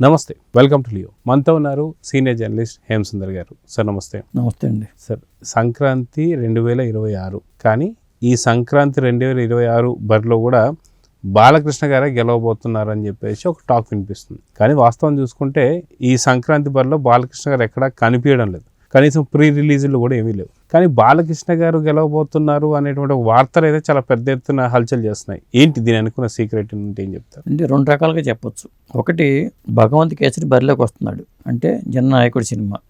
నమస్తే, welcome to Leo. మనతో ఉన్నారు సీనియర్ జర్నలిస్ట్ హేమసుందర్ గారు. సార్ నమస్తే. నమస్తే అండి. సార్, సంక్రాంతి 2026, కానీ ఈ సంక్రాంతి 2026 బరిలో కూడా బాలకృష్ణ గారే గెలవబోతున్నారని చెప్పేసి ఒక టాక్ వినిపిస్తుంది. కానీ వాస్తవం చూసుకుంటే ఈ సంక్రాంతి బరిలో బాలకృష్ణ గారు ఎక్కడా కనిపించడం లేదు. కనీసం ప్రీ రిలీజులు కూడా ఏమీ లేవు. కానీ బాలకృష్ణ గారు గెలవబోతున్నారు అనేటువంటి ఒక వార్తలు అయితే చాలా పెద్ద ఎత్తున హల్చల్ చేస్తున్నాయి. ఏంటి దీని అనుకున్న సీక్రెట్ అంటే ఏం చెప్తారు? అంటే రెండు రకాలుగా చెప్పొచ్చు. ఒకటి, భగవంత్ కేసరి బరిలోకి వస్తున్నాడు అంటే జననాయకుడి సినిమా,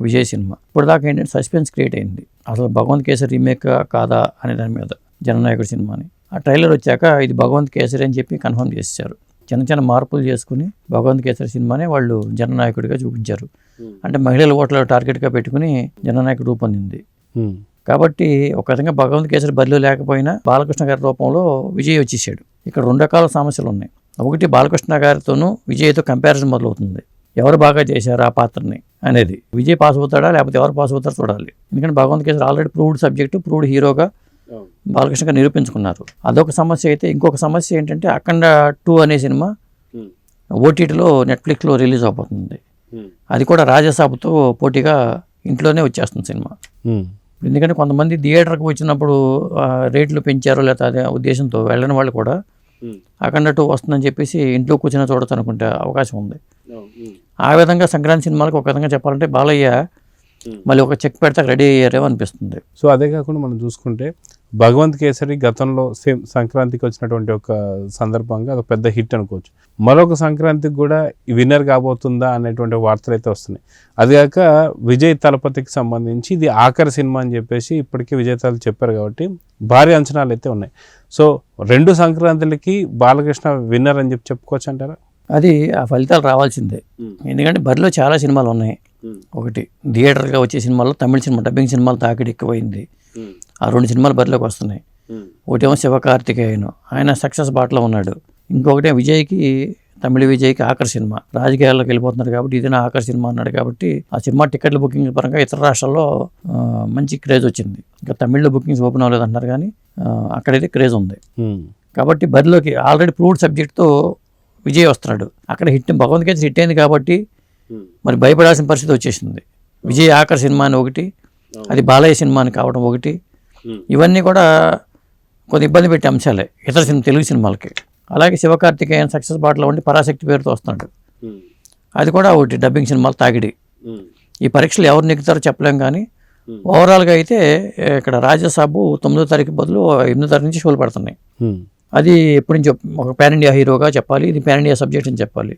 విజయ్ సినిమా. ఇప్పుడు దాకా ఏంటంటే సస్పెన్స్ క్రియేట్ అయింది, అసలు భగవంత్ కేసరి రీమేక్ కాదా అనే దాని మీద. జననాయకుడి సినిమాని ఆ ట్రైలర్ వచ్చాక ఇది భగవంత్ కేసరి అని చెప్పి కన్ఫర్మ్ చేశారు. చిన్న చిన్న మార్పులు చేసుకుని భగవంత్ కేసరి సినిమానే వాళ్ళు జననాయకుడిగా చూపించారు. అంటే మహిళల ఓట్ల టార్గెట్గా పెట్టుకుని జననాయకుడు రూపొందింది. కాబట్టి ఒక విధంగా భగవంత్ కేసరి బరిలో లేకపోయినా బాలకృష్ణ గారి రూపంలో విజయ్ వచ్చేసాడు. ఇక్కడ రెండు రకాల సమస్యలు ఉన్నాయి. ఒకటి, బాలకృష్ణ గారితోనూ విజయ్తో కంపారిజన్ మొదలవుతుంది. ఎవరు బాగా చేశారు ఆ పాత్రని అనేది. విజయ్ పాస్ అవుతాడా లేకపోతే ఎవరు పాస్ అవుతారో చూడాలి. ఎందుకంటే Bhagavanth Kesari already proved subject, proved హీరోగా బాలకృష్ణ గారు నిరూపించుకున్నారు. అదొక సమస్య. అయితే ఇంకొక సమస్య ఏంటంటే అఖండ 2 అనే సినిమా ఓటీటీలో నెట్ఫ్లిక్స్లో రిలీజ్ అవబోతుంది. అది కూడా రాజసాబ్తో పోటీగా ఇంట్లోనే వచ్చేస్తుంది సినిమా. ఎందుకంటే కొంతమంది థియేటర్కి వచ్చినప్పుడు రేట్లు పెంచారో లేకపోతే అదే ఉద్దేశంతో వెళ్ళని వాళ్ళు కూడా అఖండ 2 వస్తుందని చెప్పేసి ఇంట్లో కూర్చొని చూడొచ్చు అనుకుంటే అవకాశం ఉంది. ఆ విధంగా సంక్రాంతి సినిమాలకు ఒక విధంగా చెప్పాలంటే బాలయ్య మళ్ళీ ఒక చెక్ పెడితే రెడీ అయ్యారేమో అనిపిస్తుంది. సో అదే కాకుండా మనం చూసుకుంటే భగవంత్ కేసరి గతంలో సేమ్ సంక్రాంతికి వచ్చినటువంటి ఒక సందర్భంగా అది పెద్ద హిట్ అనుకోవచ్చు. మరొక సంక్రాంతికి కూడా విన్నర్ కాబోతుందా అనేటువంటి వార్తలు అయితే వస్తున్నాయి. అది కాక విజయ్ తలపతికి సంబంధించి ఇది ఆఖరి సినిమా అని చెప్పేసి ఇప్పటికీ విజయ్ తలపతి చెప్పారు కాబట్టి భారీ అంచనాలు అయితే ఉన్నాయి. సో 2 సంక్రాంతులకి బాలకృష్ణ విన్నర్ అని చెప్పుకోవచ్చు అంటారా? అది ఆ ఫలితాలు రావాల్సిందే. ఎందుకంటే బరిలో చాలా సినిమాలు ఉన్నాయి. ఒకటి, థియేటర్గా వచ్చే సినిమాల్లో తమిళ సినిమా డబ్బింగ్ సినిమాలు తాకిడి ఎక్కువైంది. ఆ 2 సినిమాలు బరిలోకి వస్తున్నాయి. ఒకటేమో శివకార్తికేయన్, ఆయన సక్సెస్ బాటలో ఉన్నాడు. ఇంకొకటి విజయ్కి, తమిళ విజయ్కి ఆఖరి సినిమా, రాజకీయాల్లోకి వెళ్ళిపోతున్నాడు కాబట్టి ఇదే ఆఖరి సినిమా అన్నాడు. కాబట్టి ఆ సినిమా టికెట్ల బుకింగ్ పరంగా ఇతర రాష్ట్రాల్లో మంచి క్రేజ్ వచ్చింది. ఇంకా తమిళ్లో బుకింగ్స్ ఓపెన్ అవ్వలేదు అంటున్నారు, కానీ అక్కడైతే క్రేజ్ ఉంది. కాబట్టి బరిలోకి ఆల్రెడీ ప్రూవ్డ్ సబ్జెక్ట్తో విజయ్ వస్తున్నాడు. అక్కడ హిట్, భగవంత్ కేసరి హిట్ అయింది కాబట్టి మరి భయపడాల్సిన పరిస్థితి వచ్చేసింది. విజయ్ ఆఖరి సినిమా అని ఒకటి, అది బాలయ్య సినిమా అని కావడం ఒకటి, ఇవన్నీ కూడా కొంత ఇబ్బంది పెట్టే అంశాలే ఇతర తెలుగు సినిమాలకి. అలాగే శివకార్తికేయన్ సక్సెస్ బాటలో ఉండి పరాశక్తి పేరుతో వస్తున్నాడు. అది కూడా ఒకటి డబ్బింగ్ సినిమాలు తాకిడి. ఈ పరీక్షలు ఎవరు నెక్కుతారో చెప్పలేం, కానీ ఓవరాల్గా అయితే ఇక్కడ రాజసాబు 9వ తారీఖు బదులు 8వ తారీఖు నుంచి షోలు పడుతున్నాయి. అది ఎప్పటి నుంచి ఒక పాన్ ఇండియా హీరోగా చెప్పాలి, ఇది పాన్ ఇండియా సబ్జెక్ట్ అని చెప్పాలి.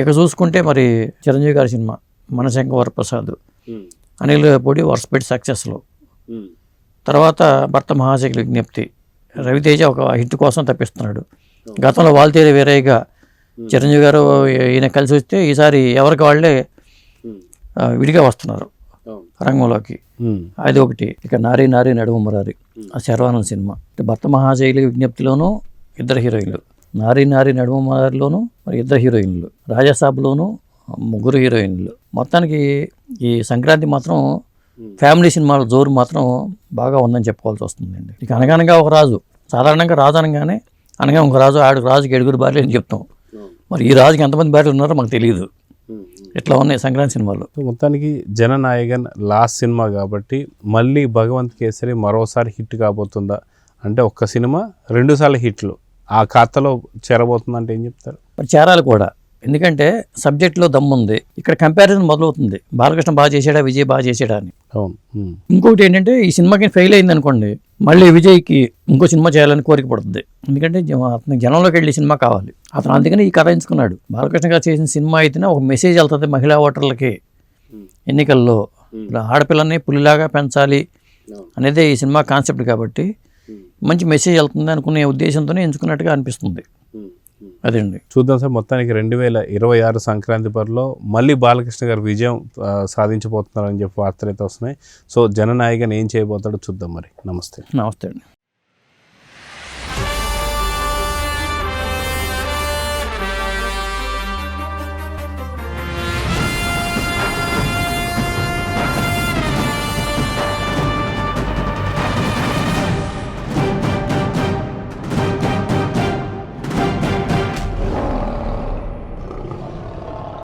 ఇక చూసుకుంటే మరి చిరంజీవి గారి సినిమా మనశంకర వరప్రసాద్, అనిల్ పొడి వరుసపెట్టి సక్సెస్లో, తర్వాత భర్త మహాశైలి విజ్ఞప్తి, రవితేజ ఒక హిట్ కోసం తప్పిస్తున్నాడు. గతంలో వాల్తేరి వీరయ్యగా చిరంజీవి గారు ఈయన కలిసి వస్తే ఈసారి ఎవరికి వాళ్ళే విడిగా వస్తున్నారు రంగంలోకి. అది ఒకటి. ఇక నారీ నారీ నడుము మురారి, ఆ శర్వానంద్ సినిమా. భర్త మహాశైలి విజ్ఞప్తిలోనూ 2 హీరోయిన్లు, నారీ నారీ నడుము మురారిలోనూ మరి 2 హీరోయిన్లు, రాజసాబ్లోనూ 3 హీరోయిన్లు. మొత్తానికి ఈ సంక్రాంతి మాత్రం ఫ్యామిలీ సినిమాల జోరు మాత్రం బాగా ఉందని చెప్పుకోవాల్సి వస్తుందండి. ఇక అనగనగా ఒక రాజు, సాధారణంగా రాజు అనగానే అనగా ఒక రాజు, రాజుకి 7 భార్యలు అని చెప్తాం. మరి ఈ రాజుకి ఎంతమంది భార్యలు ఉన్నారో మాకు తెలియదు. ఇట్లా ఉన్నాయి సంక్రాంతి సినిమాలు. మొత్తానికి జననాయకన్ లాస్ట్ సినిమా కాబట్టి మళ్ళీ భగవంత్ కేసరి మరోసారి హిట్ కాబోతుందా అంటే, ఒక్క సినిమా 2 సార్లు హిట్లు ఆ ఖాతాలో చేరబోతుందంటే ఏం చెప్తారు? మరి చేరాలి కూడా, ఎందుకంటే సబ్జెక్ట్లో దమ్ముంది. ఇక్కడ కంపారిజన్ మొదలవుతుంది, బాలకృష్ణ బాగా చేశాడా విజయ్ బాగా చేశాడా అని. అవును. ఇంకొకటి ఏంటంటే, ఈ సినిమాకి ఫెయిల్ అయింది అనుకోండి, మళ్ళీ విజయ్కి ఇంకో సినిమా చేయాలని కోరిక పడుతుంది. ఎందుకంటే అతనికి జనంలోకి వెళ్ళి సినిమా కావాలి. అతను అందుకని ఈ కథ ఎంచుకున్నాడు. బాలకృష్ణ గారు చేసిన సినిమా అయితేనే ఒక మెసేజ్ వెళ్తుంది మహిళా ఓటర్లకి. ఎన్నికల్లో ఆడపిల్లని పులిలాగా పెంచాలి అనేదే ఈ సినిమా కాన్సెప్ట్ కాబట్టి మంచి మెసేజ్ వెళ్తుంది అనుకునే ఉద్దేశంతోనే ఎంచుకున్నట్టుగా అనిపిస్తుంది. అదండి, చూద్దాం సార్. మొత్తానికి 2026 సంక్రాంతి బరిలో మళ్ళీ బాలకృష్ణ గారు విజయం సాధించబోతున్నారని చెప్పి వార్తలు అయితే వస్తున్నాయి. సో జననాయకన్ ఏం చేయబోతాడో చూద్దాం మరి. నమస్తే. నమస్తే అండి.